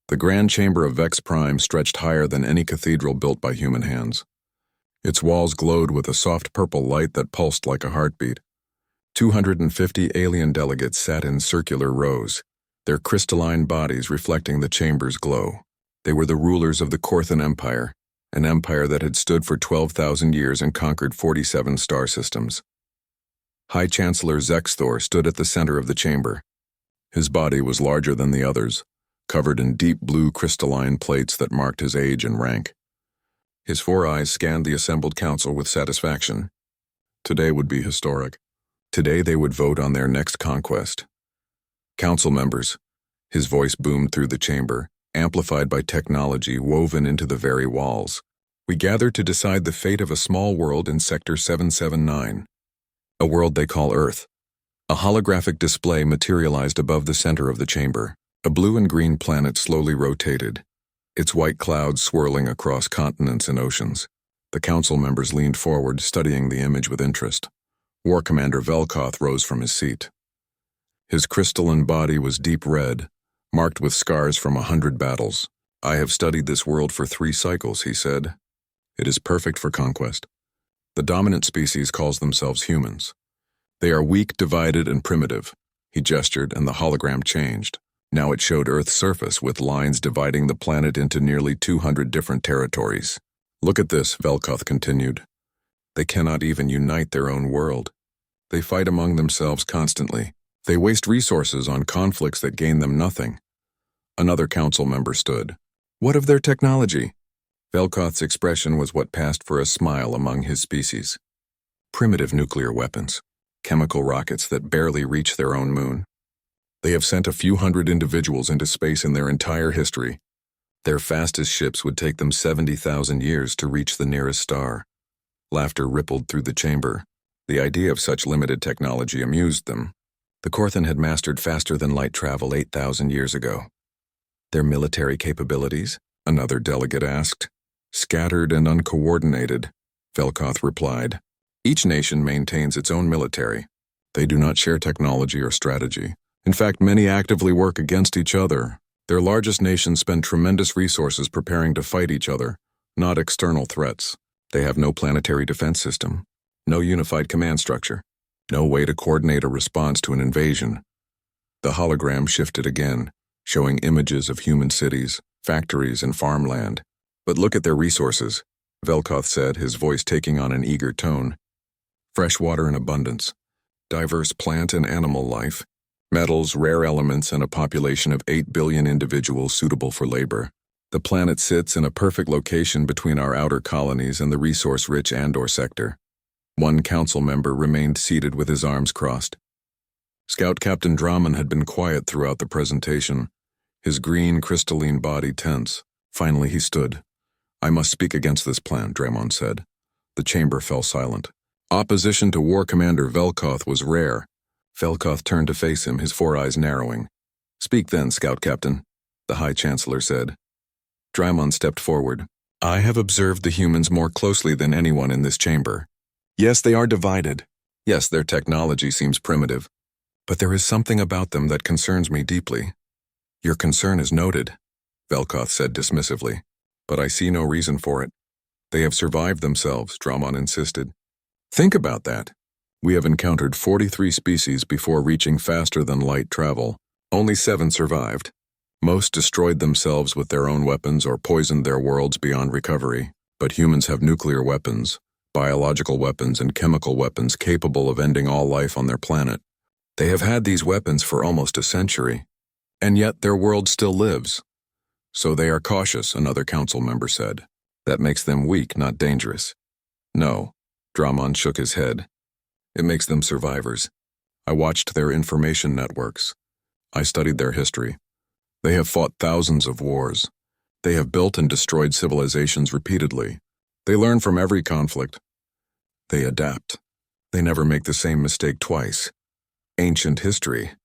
The grand chamber of Vex Prime stretched higher than any cathedral built by human hands. Its walls glowed with a soft purple light that pulsed like a heartbeat. 250 alien delegates sat in circular rows, their crystalline bodies reflecting the chamber's glow. They were the rulers of the Korthan Empire, an empire that had stood for 12,000 years and conquered 47 star systems. High Chancellor Zexthor stood at the center of the chamber. His body was larger than the others, covered in deep blue crystalline plates that marked his age and rank. His 4 eyes scanned the assembled council with satisfaction. Today would be historic. Today they would vote on their next conquest. Council members, his voice boomed through the chamber, amplified by technology woven into the very walls. We gather to decide the fate of a small world in Sector 779. A world they call Earth. A holographic display materialized above the center of the chamber. A blue and green planet slowly rotated, its white clouds swirling across continents and oceans. The council members leaned forward, studying the image with interest. War Commander Velkoth rose from his seat. His crystalline body was deep red, marked with scars from 100 battles. "I have studied this world for 3 cycles," he said. "It is perfect for conquest. The dominant species calls themselves humans. They are weak, divided, and primitive." He gestured, and the hologram changed. Now it showed Earth's surface with lines dividing the planet into nearly 200 different territories. "Look at this," Velkoth continued. "They cannot even unite their own world. They fight among themselves constantly. They waste resources on conflicts that gain them nothing." Another council member stood. "What of their technology?" Velkoth's expression was what passed for a smile among his species. "Primitive nuclear weapons. Chemical rockets that barely reach their own moon. They have sent a few hundred individuals into space in their entire history. Their fastest ships would take them 70,000 years to reach the nearest star." Laughter rippled through the chamber. The idea of such limited technology amused them. The Korthan had mastered faster-than-light travel 8,000 years ago. "Their military capabilities?" another delegate asked. "Scattered and uncoordinated," Velkoth replied. "Each nation maintains its own military. They do not share technology or strategy. In fact, many actively work against each other. Their largest nations spend tremendous resources preparing to fight each other, not external threats. They have no planetary defense system, no unified command structure, no way to coordinate a response to an invasion." The hologram shifted again, showing images of human cities, factories, and farmland. "But look at their resources," Velkoth said, his voice taking on an eager tone. "Fresh water in abundance, diverse plant and animal life, metals, rare elements, and a population of 8 billion individuals suitable for labor. The planet sits in a perfect location between our outer colonies and the resource-rich Andor sector." One council member remained seated with his arms crossed. Scout Captain Draman had been quiet throughout the presentation, his green, crystalline body tense. Finally he stood. "I must speak against this plan," Draman said. The chamber fell silent. Opposition to War Commander Velkoth was rare. Velkoth turned to face him, his 4 eyes narrowing. "Speak then, Scout Captain," the High Chancellor said. Draman stepped forward. "I have observed the humans more closely than anyone in this chamber. Yes, they are divided. Yes, their technology seems primitive. But there is something about them that concerns me deeply." "Your concern is noted," Velkoth said dismissively. "But I see no reason for it. They have survived themselves," Draman insisted. "Think about that. We have encountered 43 species before reaching faster-than-light travel. Only 7 survived. Most destroyed themselves with their own weapons or poisoned their worlds beyond recovery. But humans have nuclear weapons, biological weapons, and chemical weapons capable of ending all life on their planet. They have had these weapons for almost a century, and yet their world still lives. So they are cautious," another council member said. "That makes them weak, not dangerous." "No," Draman shook his head. "It makes them survivors. I watched their information networks. I studied their history. They have fought thousands of wars. They have built and destroyed civilizations repeatedly. They learn from every conflict. They adapt. They never make the same mistake twice. Ancient history."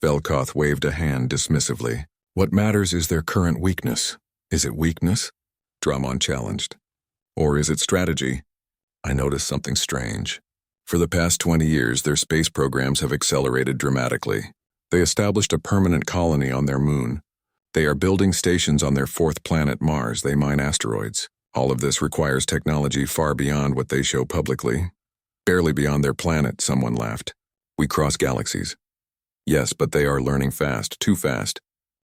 Velkoth waved a hand dismissively. "What matters is their current weakness." "Is it weakness?" Draman challenged. "Or is it strategy?" "I noticed something strange. For the past 20 years, their space programs have accelerated dramatically. They established a permanent colony on their moon, They are building stations on their fourth planet, Mars. They mine asteroids. All of this requires technology far beyond what they show publicly. Barely beyond their planet, someone laughed. We cross galaxies. Yes, but they are learning fast, too fast.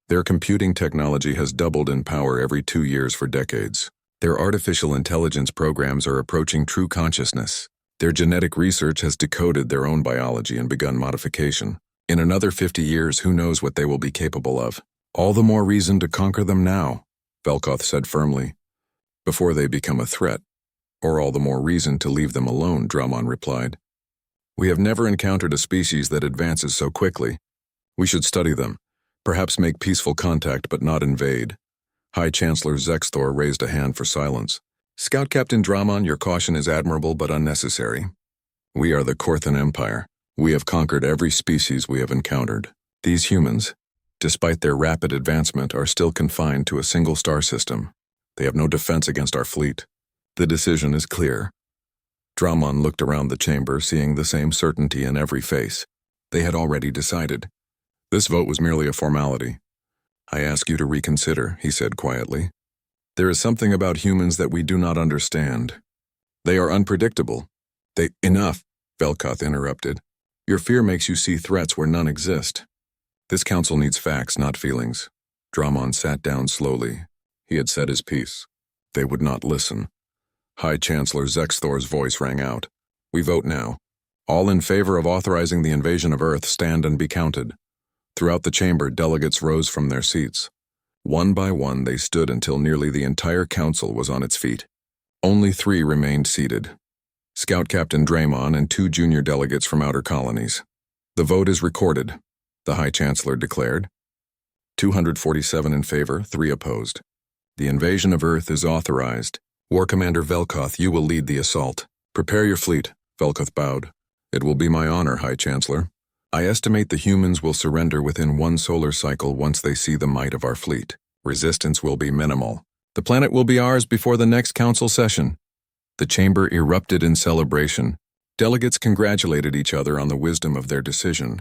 Their computing technology has doubled in power every 2 years for decades. Their artificial intelligence programs are approaching true consciousness. Their genetic research has decoded their own biology and begun modification. In another 50 years, who knows what they will be capable of? All the more reason to conquer them now, Velkoth said firmly, before they become a threat. Or all the more reason to leave them alone, Dramon replied. We have never encountered a species that advances so quickly. We should study them, perhaps make peaceful contact but not invade. High Chancellor Zexthor raised a hand for silence. Scout Captain Dramon, your caution is admirable but unnecessary. We are the Korthan Empire. We have conquered every species we have encountered. These humans, despite their rapid advancement, are still confined to a single star system. They have no defense against our fleet. The decision is clear. Dramon looked around the chamber, seeing the same certainty in every face. They had already decided. This vote was merely a formality. I ask you to reconsider, he said quietly. There is something about humans that we do not understand. They are unpredictable. Enough, Velkoth interrupted. Your fear makes you see threats where none exist. This council needs facts, not feelings. Dramon sat down slowly. He had said his piece. They would not listen. High Chancellor Zexthor's voice rang out. We vote now. All in favor of authorizing the invasion of Earth, stand and be counted. Throughout the chamber, delegates rose from their seats. One by one, they stood until nearly the entire council was on its feet. Only 3 remained seated. Scout Captain Dramon and 2 junior delegates from outer colonies. The vote is recorded, the High Chancellor declared. 247 in favor, 3 opposed. The invasion of Earth is authorized. War Commander Velkoth, you will lead the assault. Prepare your fleet, Velkoth bowed. It will be my honor, High Chancellor. I estimate the humans will surrender within 1 solar cycle once they see the might of our fleet. Resistance will be minimal. The planet will be ours before the next council session. The chamber erupted in celebration. Delegates congratulated each other on the wisdom of their decision.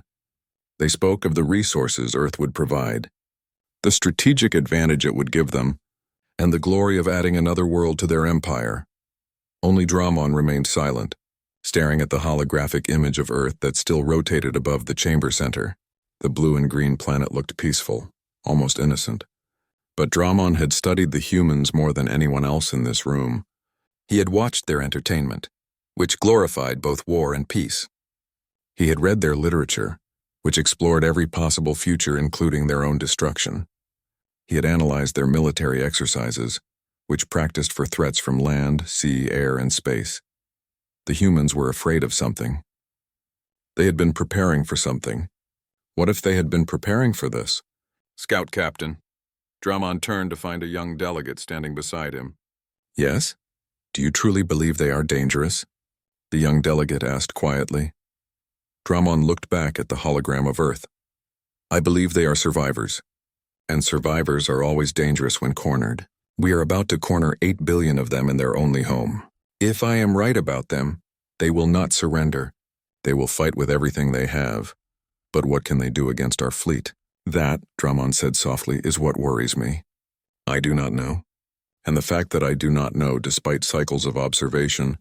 They spoke of the resources Earth would provide, the strategic advantage it would give them, and the glory of adding another world to their empire. Only Dramon remained silent, staring at the holographic image of Earth that still rotated above the chamber center. The blue and green planet looked peaceful, almost innocent. But Dramon had studied the humans more than anyone else in this room. He had watched their entertainment, which glorified both war and peace. He had read their literature, which explored every possible future, including their own destruction. He had analyzed their military exercises, which practiced for threats from land, sea, air, and space. The humans were afraid of something. They had been preparing for something. What if they had been preparing for this? Scout Captain. Dramon turned to find a young delegate standing beside him. Yes? Do you truly believe they are dangerous? The young delegate asked quietly. Dramon looked back at the hologram of Earth. I believe they are survivors. And survivors are always dangerous when cornered. We are about to corner 8 billion of them in their only home. If I am right about them, they will not surrender. They will fight with everything they have. But what can they do against our fleet? That, Dramon said softly, is what worries me. I do not know. And the fact that I do not know, despite cycles of observation,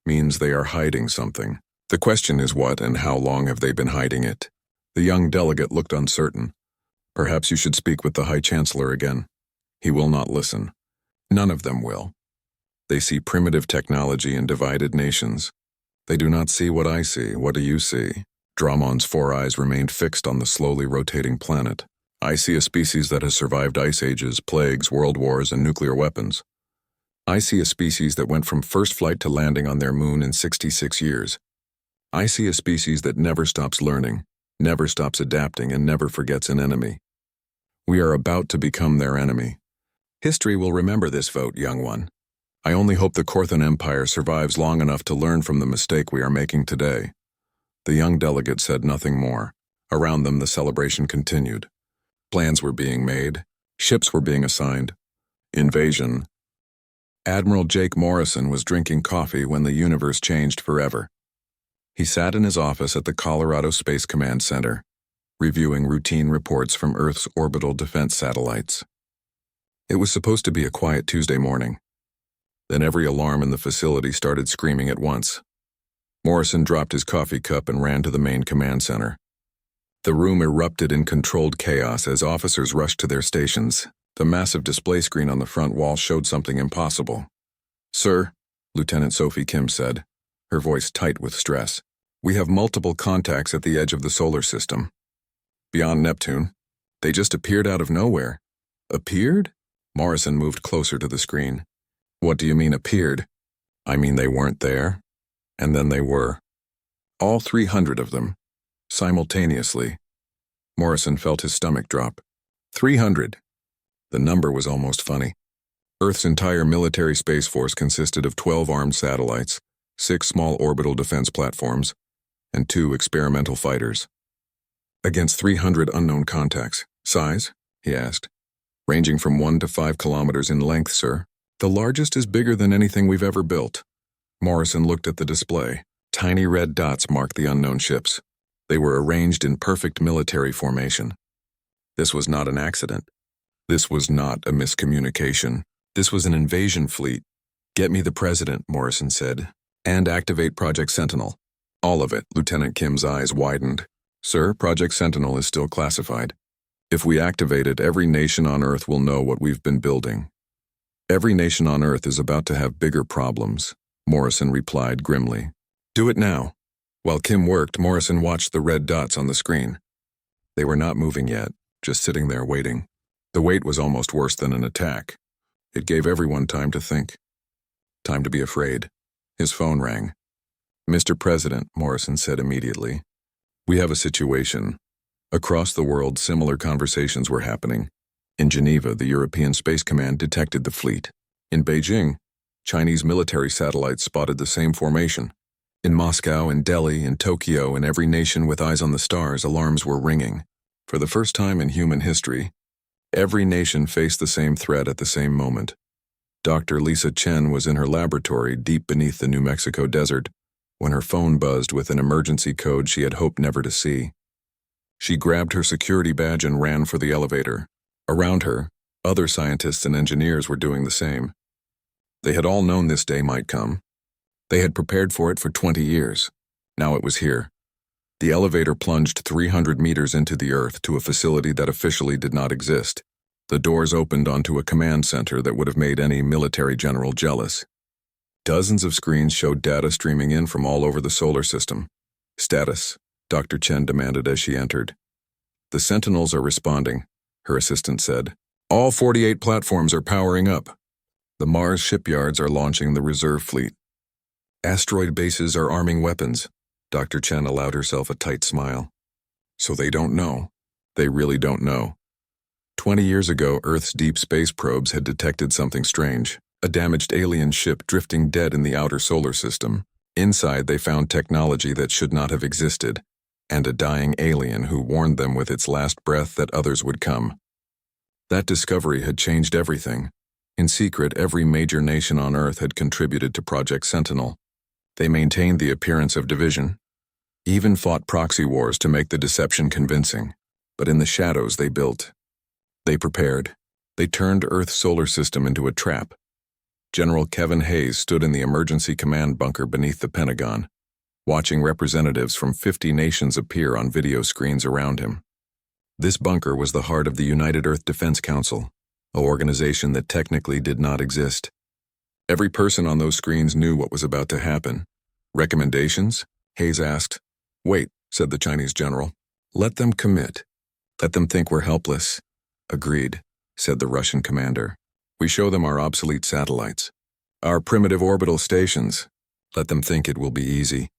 means they are hiding something. The question is what and how long have they been hiding it? The young delegate looked uncertain. Perhaps you should speak with the High Chancellor again. He will not listen. None of them will. They see primitive technology in divided nations. They do not see what I see. What do you see? Dramon's 4 eyes remained fixed on the slowly rotating planet. I see a species that has survived ice ages, plagues, world wars, and nuclear weapons. I see a species that went from first flight to landing on their moon in 66 years. I see a species that never stops learning, never stops adapting, and never forgets an enemy. We are about to become their enemy. History will remember this vote, young one. I only hope the Korthan Empire survives long enough to learn from the mistake we are making today. The young delegate said nothing more. Around them, the celebration continued. Plans were being made. Ships were being assigned. Invasion. Admiral Jake Morrison was drinking coffee when the universe changed forever. He sat in his office at the Colorado Space Command Center, reviewing routine reports from Earth's orbital defense satellites. It was supposed to be a quiet Tuesday morning. Then every alarm in the facility started screaming at once. Morrison dropped his coffee cup and ran to the main command center. The room erupted in controlled chaos as officers rushed to their stations. The massive display screen on the front wall showed something impossible. "Sir," Lieutenant Sophie Kim said, her voice tight with stress, "we have multiple contacts at the edge of the solar system. Beyond Neptune. They just appeared out of nowhere." "Appeared?" Morrison moved closer to the screen. "What do you mean appeared?" "I mean they weren't there, and then they were. All 300 of them. Simultaneously." Morrison felt his stomach drop. 300. The number was almost funny. Earth's entire military space force consisted of 12 armed satellites, 6 small orbital defense platforms, and 2 experimental fighters. "Against 300 unknown contacts. Size?" he asked. "Ranging from 1 to 5 kilometers in length, sir. The largest is bigger than anything we've ever built." Morrison looked at the display. Tiny red dots marked the unknown ships. They were arranged in perfect military formation. This was not an accident. This was not a miscommunication. This was an invasion fleet. "Get me the president," Morrison said, "and activate Project Sentinel." "All of it." Lieutenant Kim's eyes widened. "Sir, Project Sentinel is still classified. If we activate it, every nation on Earth will know what we've been building. Every nation on Earth is about to have bigger problems," Morrison replied grimly. "Do it now." While Kim worked, Morrison watched the red dots on the screen. They were not moving yet, just sitting there waiting. The wait was almost worse than an attack. It gave everyone time to think. Time to be afraid. His phone rang. "Mr. President," Morrison said immediately, "we have a situation." Across the world, similar conversations were happening. In Geneva, the European Space Command detected the fleet. In Beijing, Chinese military satellites spotted the same formation. In Moscow, in Delhi, in Tokyo, in every nation with eyes on the stars, alarms were ringing. For the first time in human history, every nation faced the same threat at the same moment. Dr. Lisa Chen was in her laboratory deep beneath the New Mexico desert when her phone buzzed with an emergency code she had hoped never to see. She grabbed her security badge and ran for the elevator. Around her, other scientists and engineers were doing the same. They had all known this day might come. They had prepared for it for 20 years. Now it was here. The elevator plunged 300 meters into the earth to a facility that officially did not exist. The doors opened onto a command center that would have made any military general jealous. Dozens of screens showed data streaming in from all over the solar system. "Status," Dr. Chen demanded as she entered. "The Sentinels are responding," her assistant said. "All 48 platforms are powering up. The Mars shipyards are launching the reserve fleet. Asteroid bases are arming weapons." Dr. Chen allowed herself a tight smile. "So they don't know. They really don't know." 20 years ago, Earth's deep space probes had detected something strange, a damaged alien ship drifting dead in the outer solar system. Inside, they found technology that should not have existed, and a dying alien who warned them with its last breath that others would come. That discovery had changed everything. In secret, every major nation on Earth had contributed to Project Sentinel. They maintained the appearance of division, even fought proxy wars to make the deception convincing. But in the shadows they built. They prepared. They turned Earth's solar system into a trap. General Kevin Hayes stood in the emergency command bunker beneath the Pentagon, watching representatives from 50 nations appear on video screens around him. This bunker was the heart of the United Earth Defense Council, an organization that technically did not exist. Every person on those screens knew what was about to happen. "Recommendations?" Hayes asked. "Wait," said the Chinese general. "Let them commit. Let them think we're helpless." "Agreed," said the Russian commander. "We show them our obsolete satellites, our primitive orbital stations. Let them think it will be easy."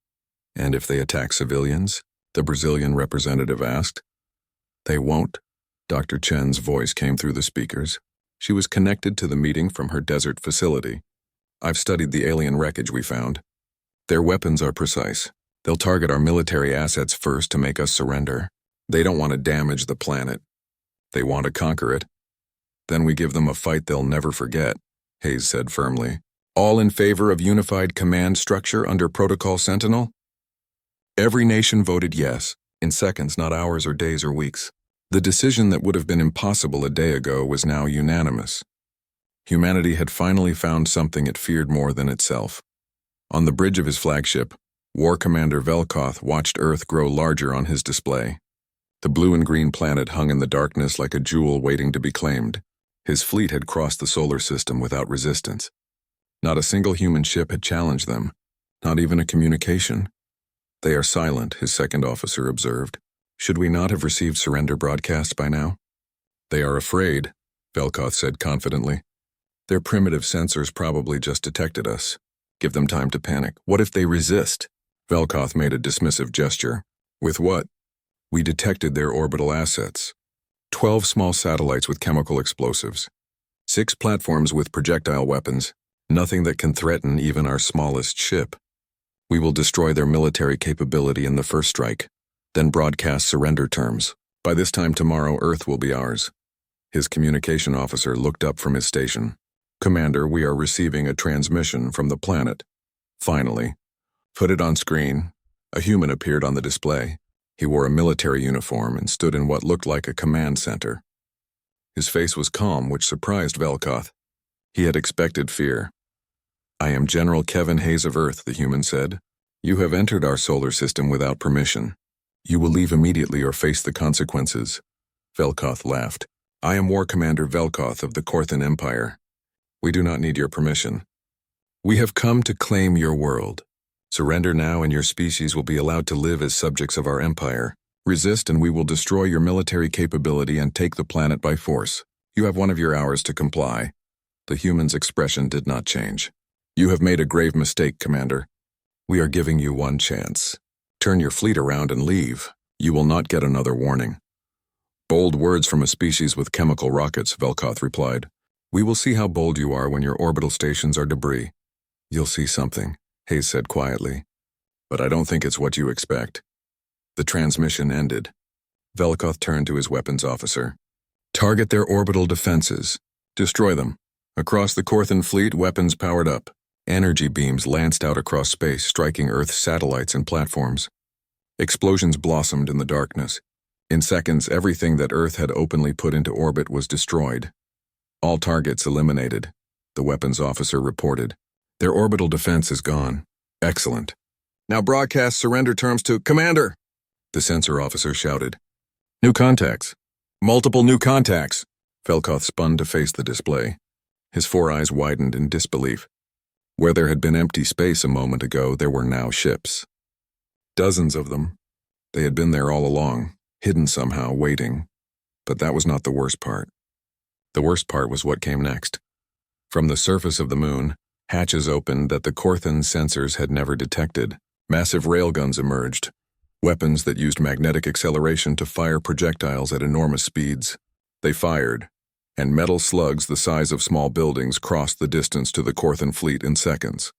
"And if they attack civilians?" the Brazilian representative asked. "They won't." Dr. Chen's voice came through the speakers. She was connected to the meeting from her desert facility. "I've studied the alien wreckage we found. Their weapons are precise. They'll target our military assets first to make us surrender. They don't want to damage the planet. They want to conquer it. Then we give them a fight they'll never forget," Hayes said firmly. "All in favor of unified command structure under Protocol Sentinel?" Every nation voted yes. In seconds, not hours or days or weeks. The decision that would have been impossible a day ago was now unanimous. Humanity had finally found something it feared more than itself. On the bridge of his flagship, War Commander Velkoth watched Earth grow larger on his display. The blue and green planet hung in the darkness like a jewel waiting to be claimed. His fleet had crossed the solar system without resistance. Not a single human ship had challenged them, not even a communication. "They are silent," his second officer observed. "Should we not have received surrender broadcasts by now?" "They are afraid," Velkoth said confidently. "Their primitive sensors probably just detected us. Give them time to panic. What if they resist?" Velkoth made a dismissive gesture. "With what?" "We detected their orbital assets. 12 small satellites with chemical explosives. 6 platforms with projectile weapons. Nothing that can threaten even our smallest ship. We will destroy their military capability in the first strike, then broadcast surrender terms. By this time tomorrow, Earth will be ours." His communication officer looked up from his station. "Commander, we are receiving a transmission from the planet." "Finally." "Put it on screen." A human appeared on the display. He wore a military uniform and stood in what looked like a command center. His face was calm, which surprised Velkoth. He had expected fear. "I am General Kevin Hayes of Earth," the human said. "You have entered our solar system without permission. You will leave immediately or face the consequences." Velkoth laughed. "I am War Commander Velkoth of the Korthan Empire. We do not need your permission. We have come to claim your world. Surrender now and your species will be allowed to live as subjects of our empire. Resist and we will destroy your military capability and take the planet by force. You have one of your hours to comply." The human's expression did not change. "You have made a grave mistake, Commander. We are giving you one chance. Turn your fleet around and leave. You will not get another warning." "Bold words from a species with chemical rockets," Velkoth replied. "We will see how bold you are when your orbital stations are debris." "You'll see something," Hayes said quietly. "But I don't think it's what you expect." The transmission ended. Velkoth turned to his weapons officer. "Target their orbital defenses. Destroy them." Across the Korthan fleet, weapons powered up. Energy beams lanced out across space, striking Earth's satellites and platforms. Explosions blossomed in the darkness. In seconds, everything that Earth had openly put into orbit was destroyed. "All targets eliminated," the weapons officer reported. "Their orbital defense is gone." "Excellent. Now broadcast surrender terms to Commander," the sensor officer shouted. "New contacts. Multiple new contacts." Velkoth spun to face the display. His 4 eyes widened in disbelief. Where there had been empty space a moment ago, there were now ships. Dozens of them. They had been there all along, hidden somehow, waiting. But that was not the worst part. The worst part was what came next. From the surface of the moon, hatches opened that the Korthan sensors had never detected. Massive railguns emerged, weapons that used magnetic acceleration to fire projectiles at enormous speeds. They fired, and metal slugs the size of small buildings crossed the distance to the Korthan fleet in seconds.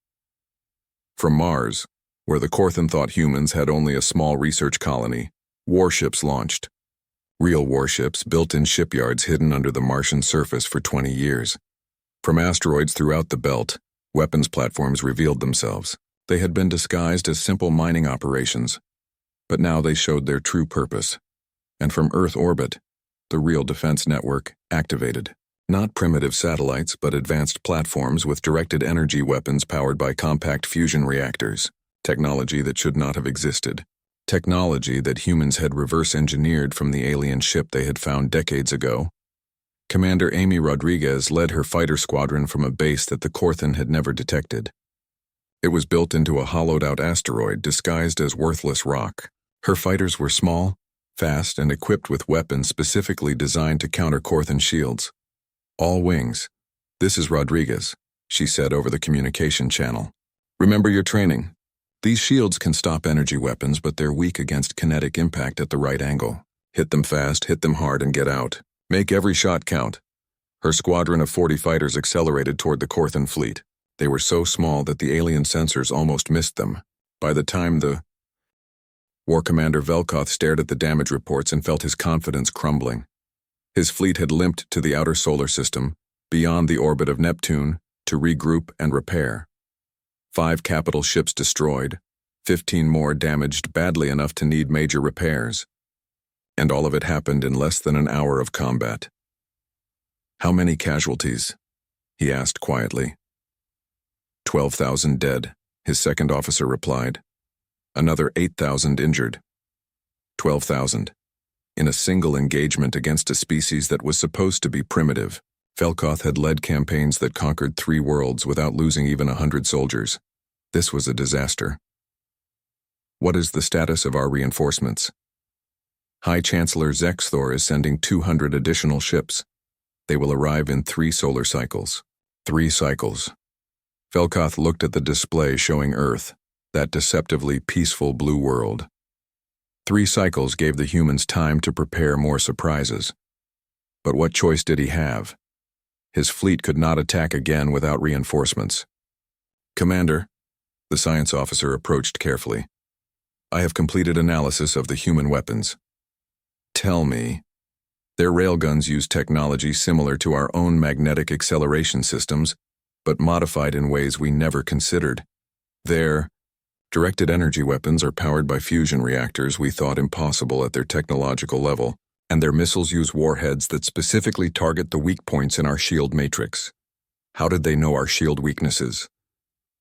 From Mars, where the Korthan thought humans had only a small research colony, warships launched. Real warships built in shipyards hidden under the Martian surface for 20 years. From asteroids throughout the belt, weapons platforms revealed themselves. They had been disguised as simple mining operations, but now they showed their true purpose. And from Earth orbit, the real defense network activated. Not primitive satellites, but advanced platforms with directed energy weapons powered by compact fusion reactors. Technology that should not have existed. Technology that humans had reverse-engineered from the alien ship they had found decades ago. Commander Amy Rodriguez led her fighter squadron from a base that the Korthan had never detected. It was built into a hollowed-out asteroid disguised as worthless rock. Her fighters were small, fast, and equipped with weapons specifically designed to counter Korthan shields. "All wings. This is Rodriguez," she said over the communication channel. "Remember your training. These shields can stop energy weapons, but they're weak against kinetic impact at the right angle. Hit them fast, hit them hard, and get out. Make every shot count." Her squadron of 40 fighters accelerated toward the Korthan fleet. They were so small that the alien sensors almost missed them. By the time the War Commander Velkoth stared at the damage reports and felt his confidence crumbling. His fleet had limped to the outer solar system, beyond the orbit of Neptune, to regroup and repair. 5 capital ships destroyed, 15 more damaged badly enough to need major repairs. And all of it happened in less than an hour of combat. "How many casualties?" he asked quietly. 12,000 dead, his second officer replied. Another 8,000 injured. 12,000. In a single engagement against a species that was supposed to be primitive. Velkoth had led campaigns that conquered 3 worlds without losing even 100 soldiers. This was a disaster. "What is the status of our reinforcements?" "High Chancellor Zexthor is sending 200 additional ships. They will arrive in 3 solar cycles." 3 cycles. Velkoth looked at the display showing Earth, that deceptively peaceful blue world. 3 cycles gave the humans time to prepare more surprises. But what choice did he have? His fleet could not attack again without reinforcements. "Commander," the science officer approached carefully, "I have completed analysis of the human weapons. Tell me, their railguns use technology similar to our own magnetic acceleration systems, but modified in ways we never considered. Their directed energy weapons are powered by fusion reactors we thought impossible at their technological level, and their missiles use warheads that specifically target the weak points in our shield matrix. How did they know our shield weaknesses?"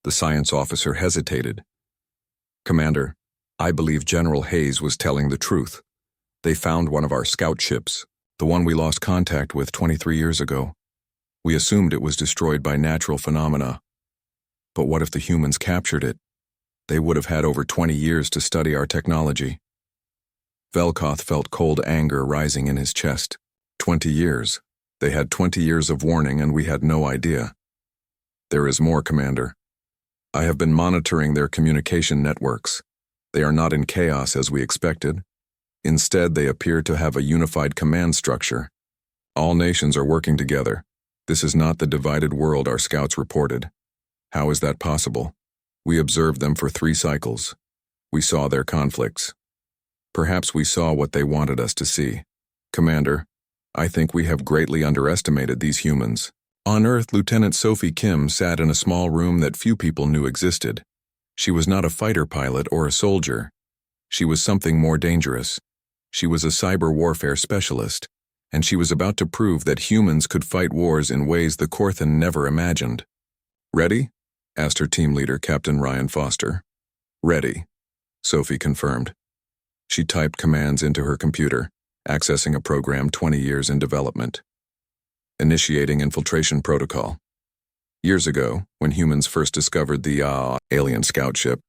The science officer hesitated. "Commander, I believe General Hayes was telling the truth. They found one of our scout ships, the one we lost contact with 23 years ago. We assumed it was destroyed by natural phenomena. But what if the humans captured it? They would have had over 20 years to study our technology." Velkoth felt cold anger rising in his chest. 20 years. They had 20 years of warning and we had no idea. "There is more, Commander. I have been monitoring their communication networks. They are not in chaos as we expected. Instead, they appear to have a unified command structure. All nations are working together. This is not the divided world our scouts reported. How is that possible? We observed them for 3 cycles. We saw their conflicts. Perhaps we saw what they wanted us to see. Commander, I think we have greatly underestimated these humans." On Earth, Lieutenant Sophie Kim sat in a small room that few people knew existed. She was not a fighter pilot or a soldier. She was something more dangerous. She was a cyber warfare specialist, and she was about to prove that humans could fight wars in ways the Korthan never imagined. "Ready?" asked her team leader, Captain Ryan Foster. "Ready," Sophie confirmed. She typed commands into her computer, accessing a program 20 years in development. Initiating infiltration protocol. Years ago, when humans first discovered the alien scout ship,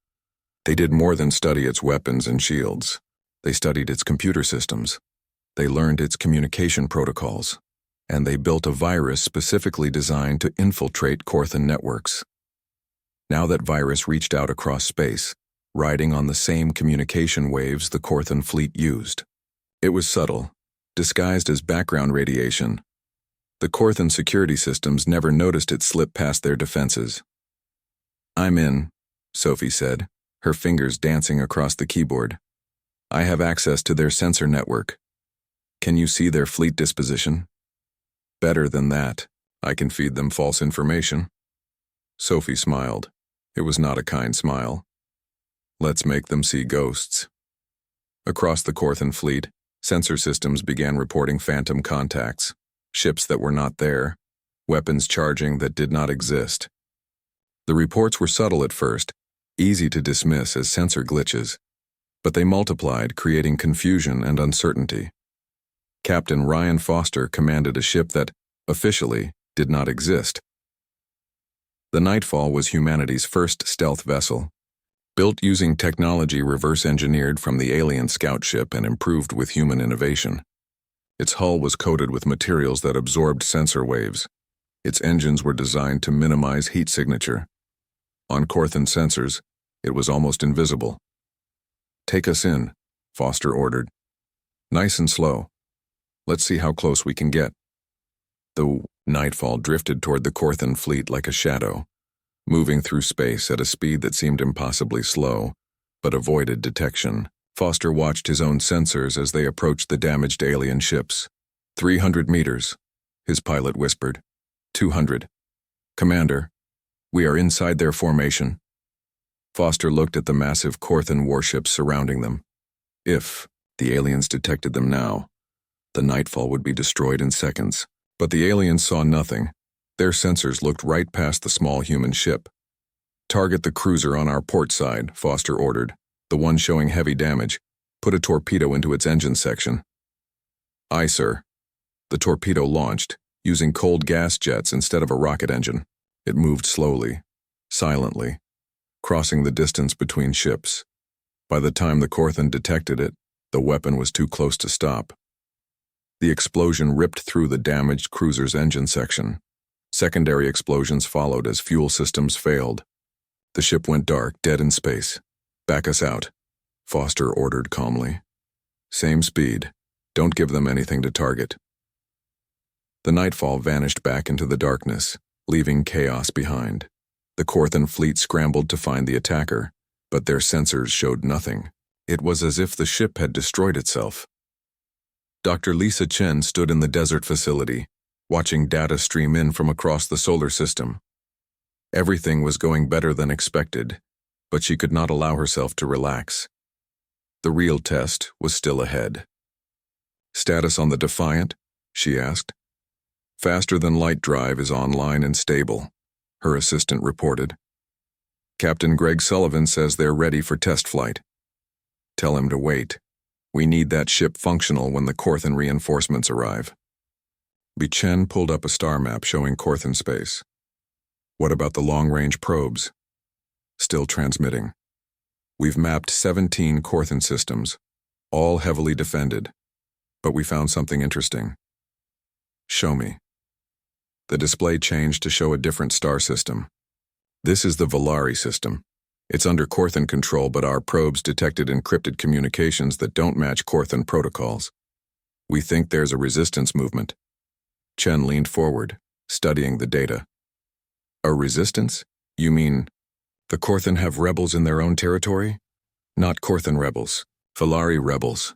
they did more than study its weapons and shields. They studied its computer systems. They learned its communication protocols. And they built a virus specifically designed to infiltrate Korthan networks. Now that virus reached out across space, riding on the same communication waves the Korthan fleet used. It was subtle, disguised as background radiation. The Korthan security systems never noticed it slip past their defenses. "I'm in," Sophie said, her fingers dancing across the keyboard. "I have access to their sensor network. Can you see their fleet disposition?" "Better than that. I can feed them false information." Sophie smiled. It was not a kind smile. "Let's make them see ghosts." Across the Korthan fleet, sensor systems began reporting phantom contacts, ships that were not there, weapons charging that did not exist. The reports were subtle at first, easy to dismiss as sensor glitches, but they multiplied, creating confusion and uncertainty. Captain Ryan Foster commanded a ship that, officially, did not exist. The Nightfall was humanity's first stealth vessel, built using technology reverse-engineered from the alien scout ship and improved with human innovation. Its hull was coated with materials that absorbed sensor waves. Its engines were designed to minimize heat signature. On Korthan sensors, it was almost invisible. "Take us in," Foster ordered. "Nice and slow. Let's see how close we can get." The Nightfall drifted toward the Korthan fleet like a shadow, moving through space at a speed that seemed impossibly slow, but avoided detection. Foster watched his own sensors as they approached the damaged alien ships. 300 meters, his pilot whispered. 200. "Commander, we are inside their formation." Foster looked at the massive Korthan warships surrounding them. If the aliens detected them now, the Nightfall would be destroyed in seconds. But the aliens saw nothing. Their sensors looked right past the small human ship. "Target the cruiser on our port side," Foster ordered, "the one showing heavy damage. Put a torpedo into its engine section." "Aye, sir." The torpedo launched, using cold gas jets instead of a rocket engine. It moved slowly, silently, crossing the distance between ships. By the time the Korthan detected it, the weapon was too close to stop. The explosion ripped through the damaged cruiser's engine section. Secondary explosions followed as fuel systems failed. The ship went dark, dead in space. "Back us out," Foster ordered calmly. "Same speed. Don't give them anything to target." The Nightfall vanished back into the darkness, leaving chaos behind. The Korthan fleet scrambled to find the attacker, but their sensors showed nothing. It was as if the ship had destroyed itself. Dr. Lisa Chen stood in the desert facility, watching data stream in from across the solar system. Everything was going better than expected, but she could not allow herself to relax. The real test was still ahead. "Status on the Defiant?" she asked. "Faster than light drive is online and stable," her assistant reported. "Captain Greg Sullivan says they're ready for test flight. Tell him to wait. We need that ship functional when the Korthan reinforcements arrive." Chen pulled up a star map showing Korthan space. "What about the long-range probes?" "Still transmitting. We've mapped 17 Korthan systems, all heavily defended, but we found something interesting." "Show me." The display changed to show a different star system. "This is the Valari system. It's under Korthan control, but our probes detected encrypted communications that don't match Korthan protocols. We think there's a resistance movement." Chen leaned forward, studying the data. "A resistance? You mean the Korthan have rebels in their own territory?" "Not Korthan rebels, Valari rebels.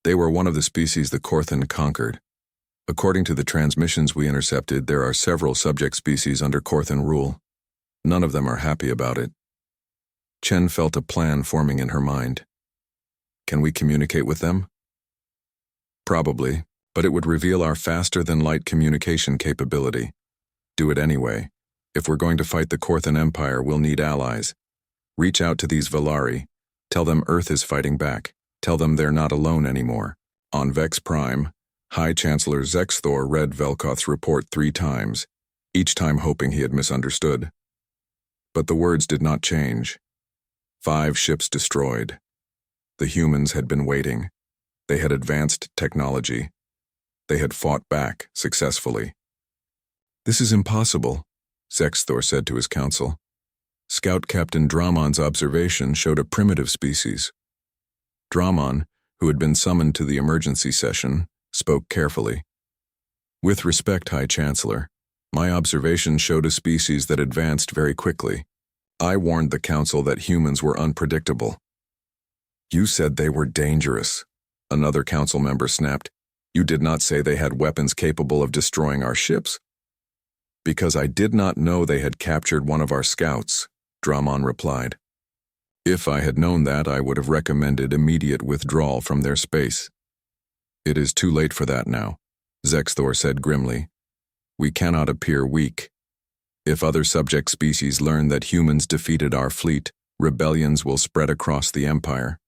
They were one of the species the Korthan conquered. According to the transmissions we intercepted, there are several subject species under Korthan rule. None of them are happy about it." Chen felt a plan forming in her mind. "Can we communicate with them?" "Probably, but it would reveal our faster-than-light communication capability. Do it anyway. If we're going to fight the Korthan Empire, we'll need allies. Reach out to these Valari. Tell them Earth is fighting back. Tell them they're not alone anymore." On Vex Prime, High Chancellor Zexthor read Velkoth's report 3 times, each time hoping he had misunderstood. But the words did not change. 5 ships destroyed. The humans had been waiting. They had advanced technology. They had fought back successfully. "This is impossible," Zexthor said to his council. Scout Captain Dramon's observation showed a primitive species. Dramon, who had been summoned to the emergency session, spoke carefully. "With respect, High Chancellor, my observation showed a species that advanced very quickly. I warned the Council that humans were unpredictable." "You said they were dangerous," another council member snapped. "You did not say they had weapons capable of destroying our ships?" "Because I did not know they had captured one of our scouts," Dramon replied. "If I had known that, I would have recommended immediate withdrawal from their space." "It is too late for that now," Zexthor said grimly. "We cannot appear weak. If other subject species learn that humans defeated our fleet, rebellions will spread across the Empire.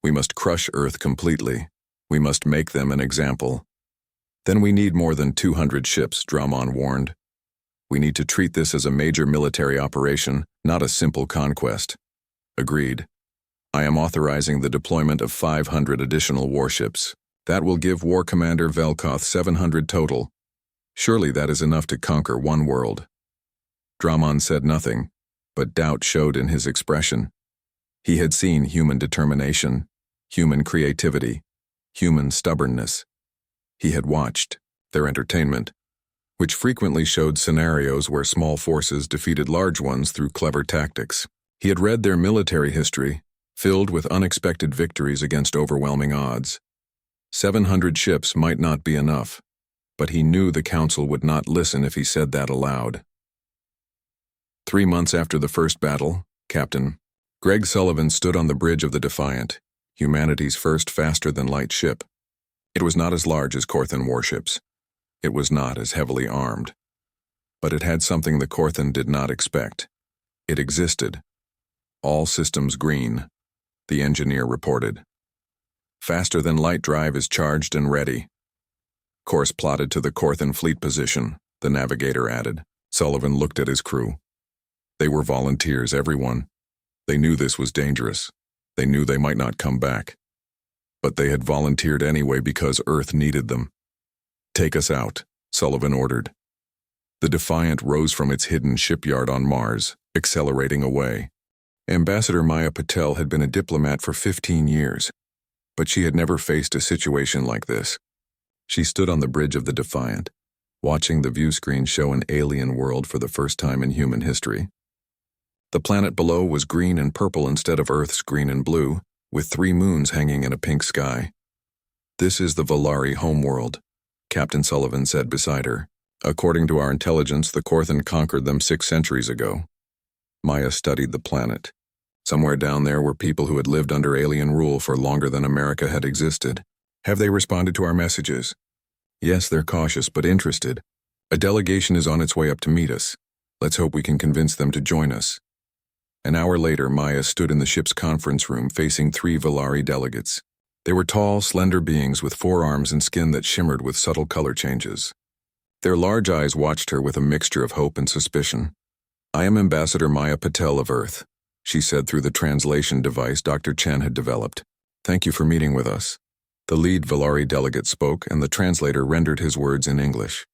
We must crush Earth completely. We must make them an example." "Then we need more than 200 ships," Dramon warned. "We need to treat this as a major military operation, not a simple conquest." "Agreed. I am authorizing the deployment of 500 additional warships. That will give War Commander Velkoth 700 total. Surely that is enough to conquer one world." Dramon said nothing, but doubt showed in his expression. He had seen human determination, human creativity, human stubbornness. He had watched their entertainment, which frequently showed scenarios where small forces defeated large ones through clever tactics. He had read their military history, filled with unexpected victories against overwhelming odds. 700 ships might not be enough, but he knew the Council would not listen if he said that aloud. 3 months after the first battle, Captain Greg Sullivan stood on the bridge of the Defiant, humanity's first faster-than-light ship. It was not as large as Korthan warships. It was not as heavily armed. But it had something the Korthan did not expect. It existed. All systems green, the engineer reported. Faster-than-light drive is charged and ready. Course plotted to the Korthan fleet position, the navigator added. Sullivan looked at his crew. They were volunteers, everyone. They knew this was dangerous. They knew they might not come back. But they had volunteered anyway because Earth needed them. Take us out, Sullivan ordered. The Defiant rose from its hidden shipyard on Mars, accelerating away. Ambassador Maya Patel had been a diplomat for 15 years, but she had never faced a situation like this. She stood on the bridge of the Defiant, watching the viewscreen show an alien world for the first time in human history. The planet below was green and purple instead of Earth's green and blue, with 3 moons hanging in a pink sky. This is the Valari homeworld, Captain Sullivan said beside her. According to our intelligence, the Korthan conquered them 6 centuries ago. Maya studied the planet. Somewhere down there were people who had lived under alien rule for longer than America had existed. Have they responded to our messages? Yes, they're cautious but interested. A delegation is on its way up to meet us. Let's hope we can convince them to join us. An hour later, Maya stood in the ship's conference room facing 3 Valari delegates. They were tall, slender beings with 4 arms and skin that shimmered with subtle color changes. Their large eyes watched her with a mixture of hope and suspicion. I am Ambassador Maya Patel of Earth, she said through the translation device Dr. Chen had developed. Thank you for meeting with us. The lead Valari delegate spoke, and the translator rendered his words in English.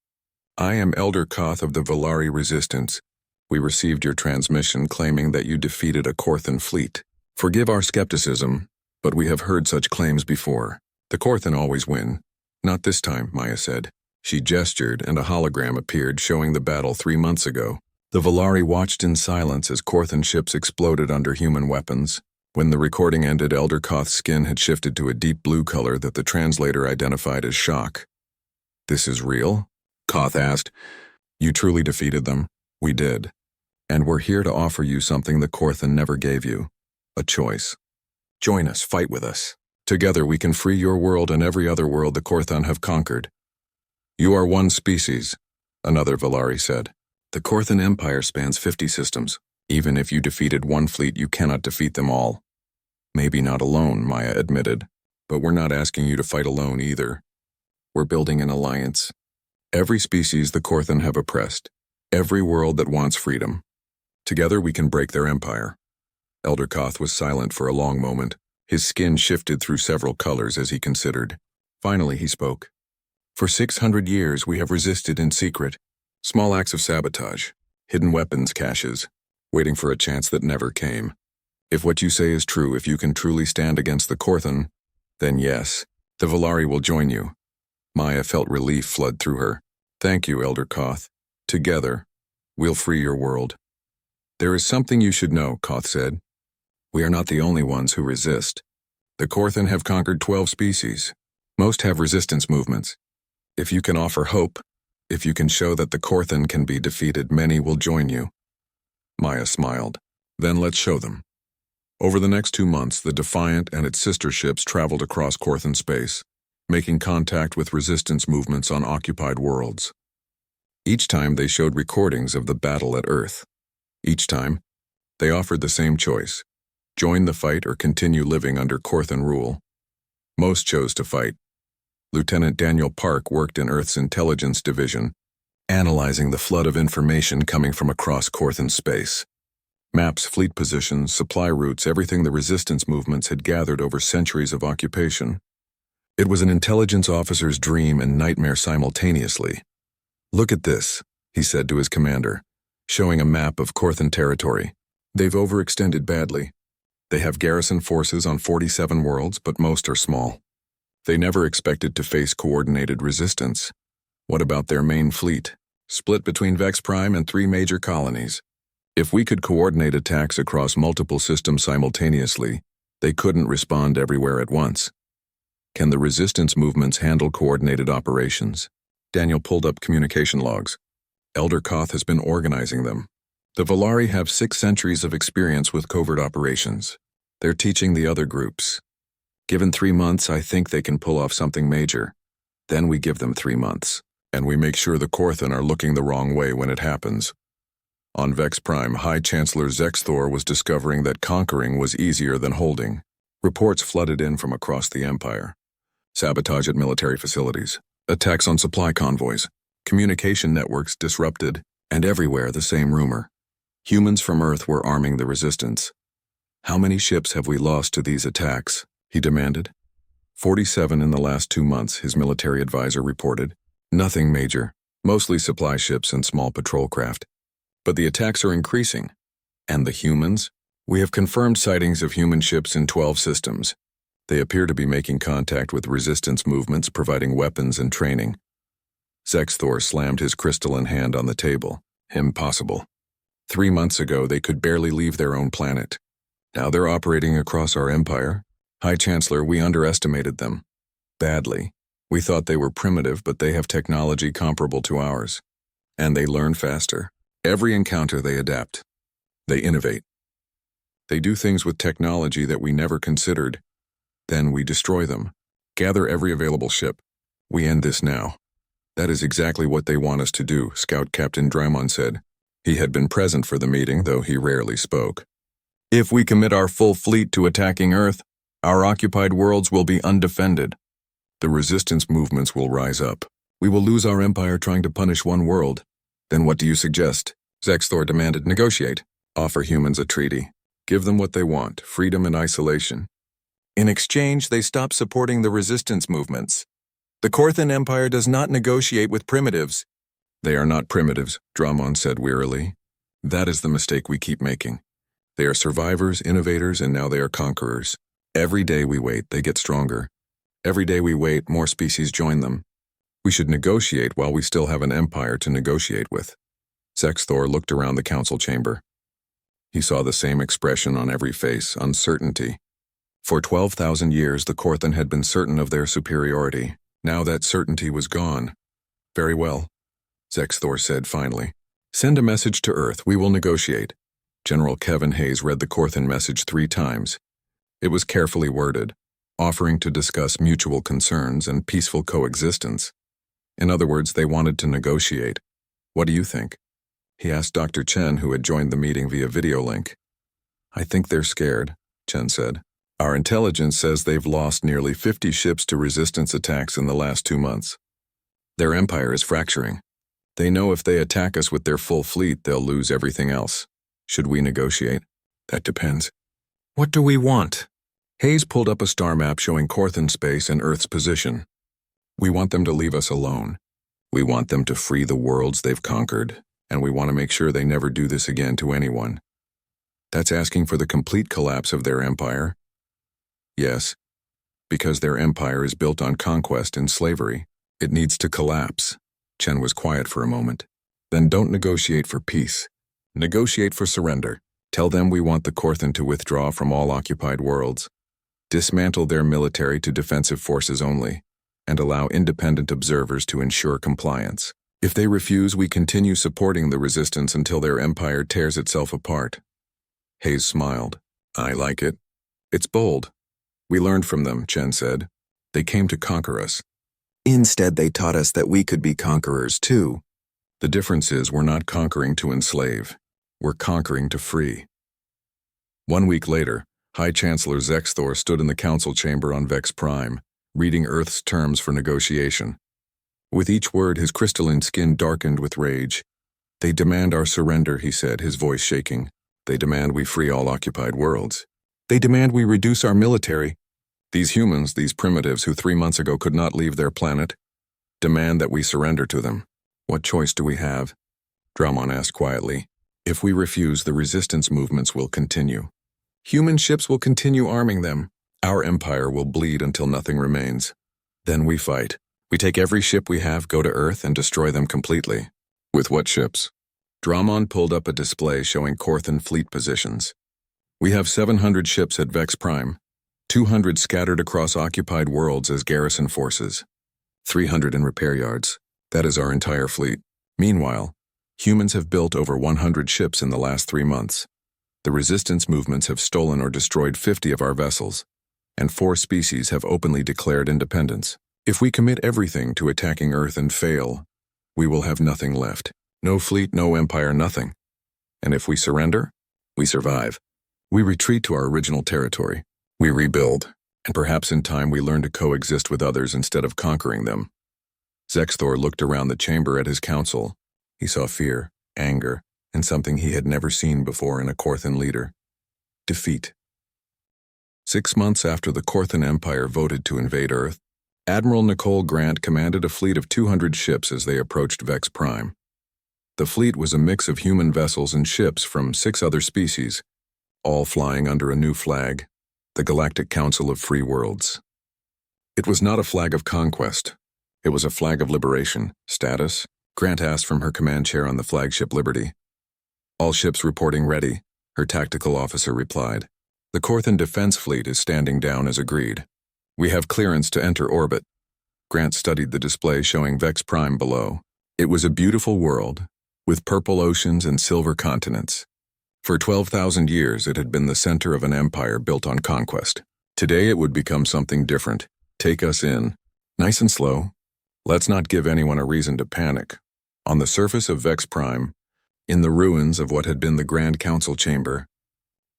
I am Elder Koth of the Valari Resistance. We received your transmission claiming that you defeated a Korthan fleet. Forgive our skepticism, but we have heard such claims before. The Korthan always win. Not this time, Maya said. She gestured, and a hologram appeared showing the battle 3 months ago. The Valari watched in silence as Korthan ships exploded under human weapons. When the recording ended, Elder Koth's skin had shifted to a deep blue color that the translator identified as shock. This is real? Koth asked. You truly defeated them? We did. And we're here to offer you something the Korthan never gave you. A choice. Join us, fight with us. Together we can free your world and every other world the Korthan have conquered. You are one species, another Valari said. The Korthan Empire spans 50 systems. Even if you defeated one fleet, you cannot defeat them all. Maybe not alone, Maya admitted. But we're not asking you to fight alone either. We're building an alliance. Every species the Korthan have oppressed. Every world that wants freedom. Together we can break their empire. Elder Koth was silent for a long moment. His skin shifted through several colors as he considered. Finally he spoke. For 600 years we have resisted in secret. Small acts of sabotage, hidden weapons caches, waiting for a chance that never came. If what you say is true, if you can truly stand against the Korthan, then yes, the Valari will join you. Maya felt relief flood through her. Thank you, Elder Koth. Together, we'll free your world. There is something you should know, Koth said. We are not the only ones who resist. The Korthan have conquered 12 species. Most have resistance movements. If you can offer hope, if you can show that the Korthan can be defeated, many will join you. Maya smiled. Then let's show them. Over the next 2 months, the Defiant and its sister ships traveled across Korthan space, making contact with resistance movements on occupied worlds. Each time they showed recordings of the battle at Earth. Each time, they offered the same choice: join the fight or continue living under Korthan rule. Most chose to fight. Lieutenant Daniel Park worked in Earth's intelligence division, analyzing the flood of information coming from across Korthan space. Maps, fleet positions, supply routes, everything the resistance movements had gathered over centuries of occupation. It was an intelligence officer's dream and nightmare simultaneously. Look at this, he said to his commander, showing a map of Korthan territory. They've overextended badly. They have garrison forces on 47 worlds, but most are small. They never expected to face coordinated resistance. What about their main fleet? Split between Vex Prime and 3 major colonies. If we could coordinate attacks across multiple systems simultaneously, they couldn't respond everywhere at once. Can the resistance movements handle coordinated operations? Daniel pulled up communication logs. Elder Koth has been organizing them. The Volari have 6 centuries of experience with covert operations. They're teaching the other groups. Given 3 months, I think they can pull off something major. Then we give them 3 months, and we make sure the Korthan are looking the wrong way when it happens. On Vex Prime, High Chancellor Zexthor was discovering that conquering was easier than holding. Reports flooded in from across the Empire. Sabotage at military facilities, attacks on supply convoys, communication networks disrupted, and everywhere the same rumor. Humans from Earth were arming the resistance. How many ships have we lost to these attacks? He demanded. 47 in the last 2 months, his military advisor reported. Nothing major, mostly supply ships and small patrol craft. But the attacks are increasing. And the humans? We have confirmed sightings of human ships in 12 systems. They appear to be making contact with resistance movements, providing weapons and training. Zexthor slammed his crystalline hand on the table. Impossible. 3 months ago, they could barely leave their own planet. Now they're operating across our empire. High Chancellor, we underestimated them. Badly. We thought they were primitive, but they have technology comparable to ours. And they learn faster. Every encounter they adapt. They innovate. They do things with technology that we never considered. Then we destroy them. Gather every available ship. We end this now. That is exactly what they want us to do, Scout Captain Drymon said. He had been present for the meeting, though he rarely spoke. If we commit our full fleet to attacking Earth, our occupied worlds will be undefended. The resistance movements will rise up. We will lose our empire trying to punish one world. Then what do you suggest? Zexthor demanded. Negotiate. Offer humans a treaty. Give them what they want, freedom and isolation. In exchange, they stop supporting the resistance movements. The Korthan Empire does not negotiate with primitives. They are not primitives, Dramon said wearily. That is the mistake we keep making. They are survivors, innovators, and now they are conquerors. Every day we wait, they get stronger. Every day we wait, more species join them. We should negotiate while we still have an empire to negotiate with. Zexthor looked around the council chamber. He saw the same expression on every face, uncertainty. For 12,000 years, the Korthan had been certain of their superiority. Now that certainty was gone. Very well, Zexthor said finally. Send a message to Earth. We will negotiate. General Kevin Hayes read the Korthan message 3 times. It was carefully worded, offering to discuss mutual concerns and peaceful coexistence. In other words, they wanted to negotiate. What do you think? He asked Dr. Chen, who had joined the meeting via video link. I think they're scared, Chen said. Our intelligence says they've lost nearly 50 ships to resistance attacks in the last 2 months. Their empire is fracturing. They know if they attack us with their full fleet, they'll lose everything else. Should we negotiate? That depends. What do we want? Hayes pulled up a star map showing Korthan space and Earth's position. We want them to leave us alone. We want them to free the worlds they've conquered, and we want to make sure they never do this again to anyone. That's asking for the complete collapse of their empire. Yes, because their empire is built on conquest and slavery. It needs to collapse. Chen was quiet for a moment. Then don't negotiate for peace. Negotiate for surrender. Tell them we want the Korthan to withdraw from all occupied worlds. Dismantle their military to defensive forces only, and allow independent observers to ensure compliance. If they refuse, we continue supporting the resistance until their empire tears itself apart. Hayes smiled. I like it. It's bold. We learned from them, Chen said. They came to conquer us. Instead, they taught us that we could be conquerors too. The difference is we're not conquering to enslave. We're conquering to free. 1 week later, High Chancellor Zexthor stood in the council chamber on Vex Prime, reading Earth's terms for negotiation. With each word, his crystalline skin darkened with rage. They demand our surrender, he said, his voice shaking. They demand we free all occupied worlds. They demand we reduce our military. These humans, these primitives who 3 months ago could not leave their planet, demand that we surrender to them. What choice do we have? Dramon asked quietly. If we refuse, the resistance movements will continue. Human ships will continue arming them. Our empire will bleed until nothing remains. Then we fight. We take every ship we have, go to Earth, and destroy them completely. With what ships? Dramon pulled up a display showing Korthan fleet positions. We have 700 ships at Vex Prime, 200 scattered across occupied worlds as garrison forces, 300 in repair yards. That is our entire fleet. Meanwhile, Humans have built over 100 ships in the last 3 months. The resistance movements have stolen or destroyed 50 of our vessels, and 4 species have openly declared independence. If we commit everything to attacking Earth and fail, we will have nothing left. No fleet, no empire, nothing. And if we surrender, we survive. We retreat to our original territory. We rebuild, and perhaps in time we learn to coexist with others instead of conquering them. Zexthor looked around the chamber at his council. He saw fear, anger, and something he had never seen before in a Korthan leader. Defeat. 6 months after the Korthan Empire voted to invade Earth, Admiral Nicole Grant commanded a fleet of 200 ships as they approached Vex Prime. The fleet was a mix of human vessels and ships from 6 other species, all flying under a new flag, the Galactic Council of Free Worlds. It was not a flag of conquest. It was a flag of liberation. Status? Grant asked from her command chair on the flagship Liberty. All ships reporting ready, her tactical officer replied. The Korthan Defense Fleet is standing down as agreed. We have clearance to enter orbit. Grant studied the display showing Vex Prime below. It was a beautiful world, with purple oceans and silver continents. For 12,000 years it had been the center of an empire built on conquest. Today it would become something different. Take us in. Nice and slow. Let's not give anyone a reason to panic. On the surface of Vex Prime, in the ruins of what had been the Grand Council chamber,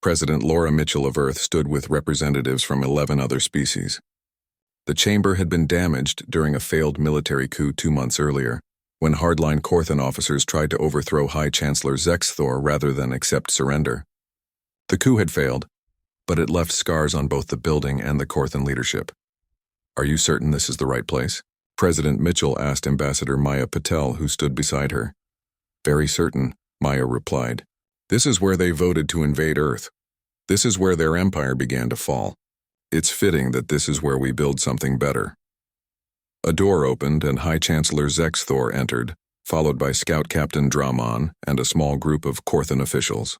President Laura Mitchell of Earth stood with representatives from 11 other species. The chamber had been damaged during a failed military coup 2 months earlier, when hardline Korthan officers tried to overthrow High Chancellor Zexthor rather than accept surrender. The coup had failed, but it left scars on both the building and the Korthan leadership. Are you certain this is the right place? President Mitchell asked Ambassador Maya Patel, who stood beside her. Very certain, Maya replied. This is where they voted to invade Earth. This is where their empire began to fall. It's fitting that this is where we build something better. A door opened and High Chancellor Zexthor entered, followed by Scout Captain Dramon and a small group of Korthan officials.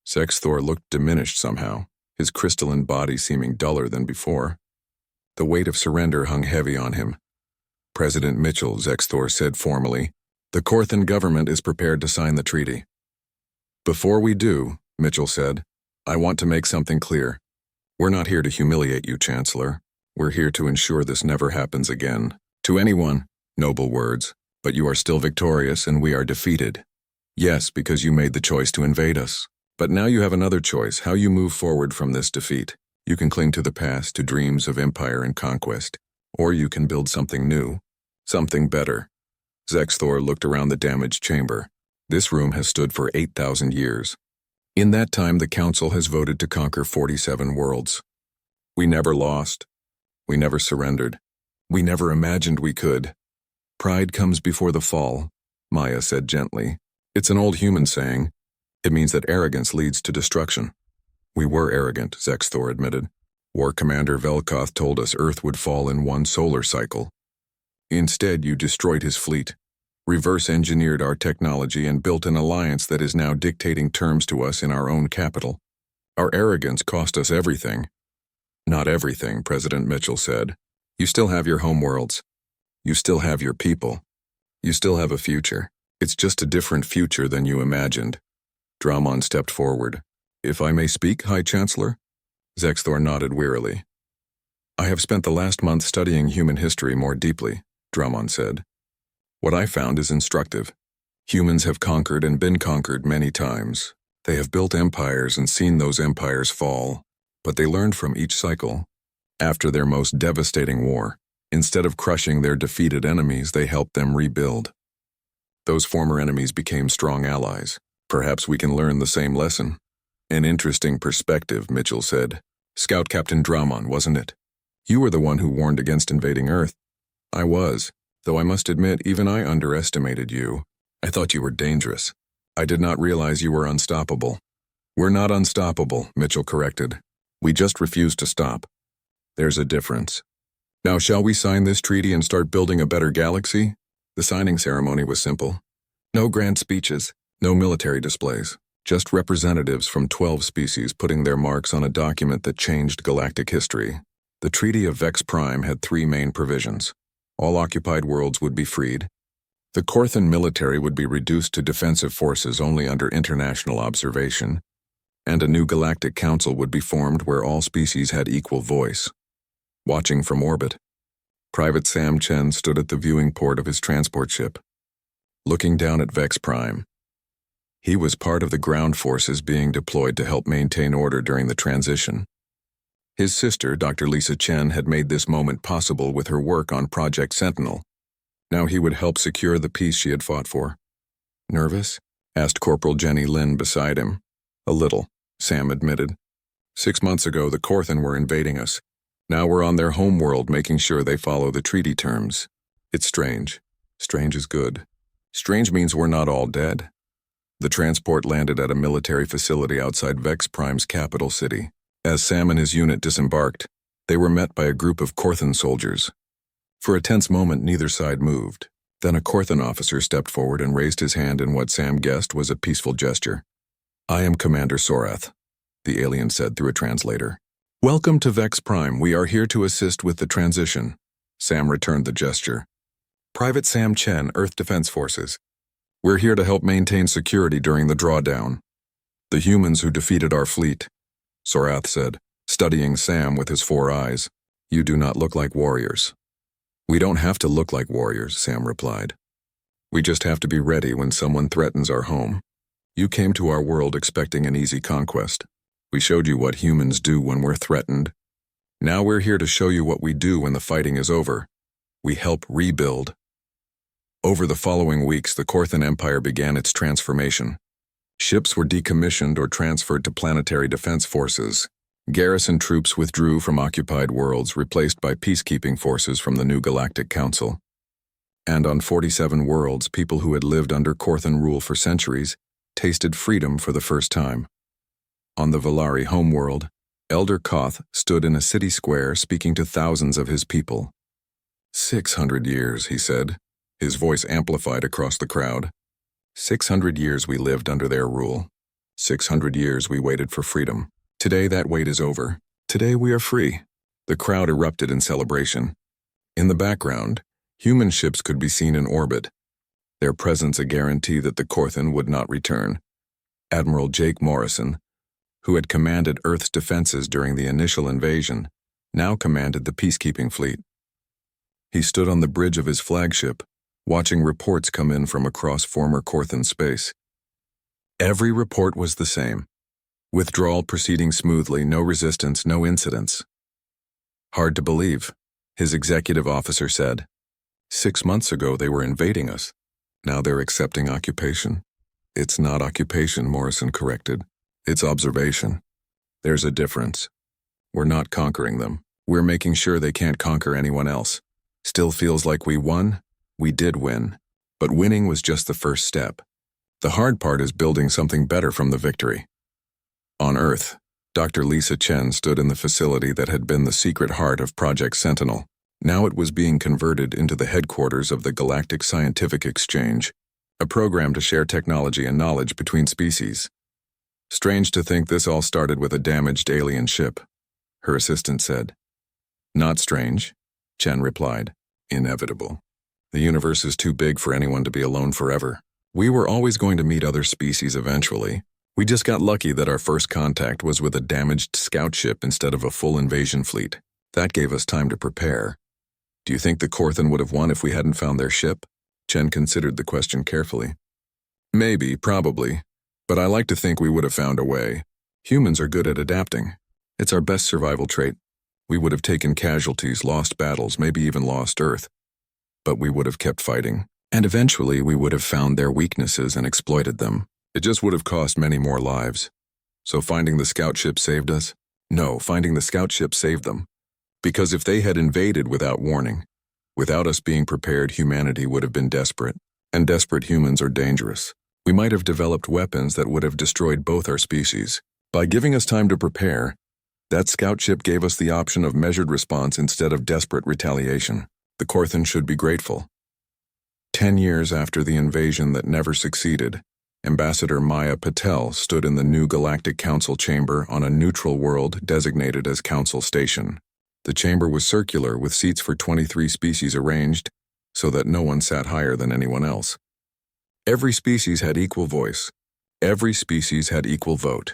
Zexthor looked diminished somehow, his crystalline body seeming duller than before. The weight of surrender hung heavy on him. President Mitchell, Zexthor said formally, the Korthan government is prepared to sign the treaty. Before we do, Mitchell said, I want to make something clear. We're not here to humiliate you, Chancellor. We're here to ensure this never happens again. To anyone, noble words, but you are still victorious and we are defeated. Yes, because you made the choice to invade us. But now you have another choice, how you move forward from this defeat. You can cling to the past, to dreams of empire and conquest, or you can build something new, something better. Zexthor looked around the damaged chamber. This room has stood for 8,000 years. In that time, the Council has voted to conquer 47 worlds. We never lost. We never surrendered. We never imagined we could. Pride comes before the fall, Maya said gently. It's an old human saying. It means that arrogance leads to destruction. We were arrogant, Zexthor admitted. War Commander Velkoth told us Earth would fall in 1 solar cycle. Instead, you destroyed his fleet, reverse-engineered our technology and built an alliance that is now dictating terms to us in our own capital. Our arrogance cost us everything. Not everything, President Mitchell said. You still have your homeworlds. You still have your people. You still have a future. It's just a different future than you imagined. Dramon stepped forward. If I may speak, High Chancellor? Zexthor nodded wearily. I have spent the last month studying human history more deeply, Dramon said. What I found is instructive. Humans have conquered and been conquered many times. They have built empires and seen those empires fall, but they learned from each cycle. After their most devastating war, instead of crushing their defeated enemies, they helped them rebuild. Those former enemies became strong allies. Perhaps we can learn the same lesson. An interesting perspective, Mitchell said. Scout Captain Dramon, wasn't it? You were the one who warned against invading Earth. I was, though I must admit even I underestimated you. I thought you were dangerous. I did not realize you were unstoppable. We're not unstoppable, Mitchell corrected. We just refuse to stop. There's a difference. Now shall we sign this treaty and start building a better galaxy? The signing ceremony was simple. No grand speeches, no military displays. Just representatives from 12 species putting their marks on a document that changed galactic history. The Treaty of Vex Prime had 3 main provisions. All occupied worlds would be freed. The Korthan military would be reduced to defensive forces only under international observation, and a new galactic council would be formed where all species had equal voice. Watching from orbit, Private Sam Chen stood at the viewing port of his transport ship, looking down at Vex Prime. He was part of the ground forces being deployed to help maintain order during the transition. His sister, Dr. Lisa Chen, had made this moment possible with her work on Project Sentinel. Now he would help secure the peace she had fought for. Nervous? Asked Corporal Jenny Lin beside him. A little, Sam admitted. 6 months ago, the Korthan were invading us. Now we're on their home world making sure they follow the treaty terms. It's strange. Strange is good. Strange means we're not all dead. The transport landed at a military facility outside Vex Prime's capital city. As Sam and his unit disembarked, they were met by a group of Korthan soldiers. For a tense moment, neither side moved. Then a Korthan officer stepped forward and raised his hand in what Sam guessed was a peaceful gesture. "I am Commander Sorath," the alien said through a translator. "Welcome to Vex Prime. We are here to assist with the transition." Sam returned the gesture. "Private Sam Chen, Earth Defense Forces. We're here to help maintain security during the drawdown. The humans who defeated our fleet," Sorath said, studying Sam with his 4 eyes. "You do not look like warriors." "We don't have to look like warriors," Sam replied. "We just have to be ready when someone threatens our home. You came to our world expecting an easy conquest. We showed you what humans do when we're threatened. Now we're here to show you what we do when the fighting is over. We help rebuild." Over the following weeks, the Korthan Empire began its transformation. Ships were decommissioned or transferred to planetary defense forces. Garrison troops withdrew from occupied worlds, replaced by peacekeeping forces from the new Galactic Council. And on 47 worlds, people who had lived under Korthan rule for centuries tasted freedom for the first time. On the Valari homeworld, Elder Koth stood in a city square speaking to thousands of his people. 600 years, he said, his voice amplified across the crowd. 600 years we lived under their rule. 600 years we waited for freedom. Today that wait is over. Today we are free. The crowd erupted in celebration. In the background, human ships could be seen in orbit, their presence a guarantee that the Korthan would not return. Admiral Jake Morrison, who had commanded Earth's defenses during the initial invasion, now commanded the peacekeeping fleet. He stood on the bridge of his flagship, watching reports come in from across former Korthan space. Every report was the same. Withdrawal proceeding smoothly, no resistance, no incidents. "Hard to believe," his executive officer said. 6 months ago they were invading us. Now they're accepting occupation. "It's not occupation," Morrison corrected. "It's observation. There's a difference. We're not conquering them. We're making sure they can't conquer anyone else. Still feels like we won? We did win. But winning was just the first step. The hard part is building something better from the victory." On Earth, Dr. Lisa Chen stood in the facility that had been the secret heart of Project Sentinel. Now it was being converted into the headquarters of the Galactic Scientific Exchange, a program to share technology and knowledge between species. "Strange to think this all started with a damaged alien ship," her assistant said. "Not strange," Chen replied. "Inevitable. The universe is too big for anyone to be alone forever. We were always going to meet other species eventually. We just got lucky that our first contact was with a damaged scout ship instead of a full invasion fleet. That gave us time to prepare. Do you think the Korthan would have won if we hadn't found their ship?" Chen considered the question carefully. "Maybe, probably. But I like to think we would have found a way. Humans are good at adapting. It's our best survival trait. We would have taken casualties, lost battles, maybe even lost Earth. But we would have kept fighting. And eventually we would have found their weaknesses and exploited them. It just would have cost many more lives. So finding the scout ship saved us? No, finding the scout ship saved them. Because if they had invaded without warning, without us being prepared, humanity would have been desperate. And desperate humans are dangerous. We might have developed weapons that would have destroyed both our species. By giving us time to prepare, that scout ship gave us the option of measured response instead of desperate retaliation. The Korthan should be grateful." 10 years after the invasion that never succeeded, Ambassador Maya Patel stood in the new Galactic Council chamber on a neutral world designated as Council Station. The chamber was circular with seats for 23 species arranged, so that no one sat higher than anyone else. Every species had equal voice. Every species had equal vote.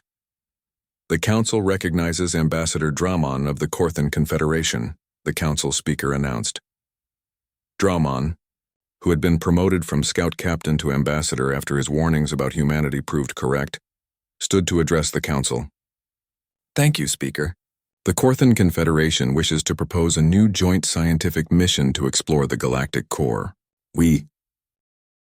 The Council recognizes Ambassador Dramon of the Korthan Confederation, the Council speaker announced. Dramon, who had been promoted from Scout Captain to Ambassador after his warnings about humanity proved correct, stood to address the Council. Thank you, Speaker. The Korthan Confederation wishes to propose a new joint scientific mission to explore the galactic core. We,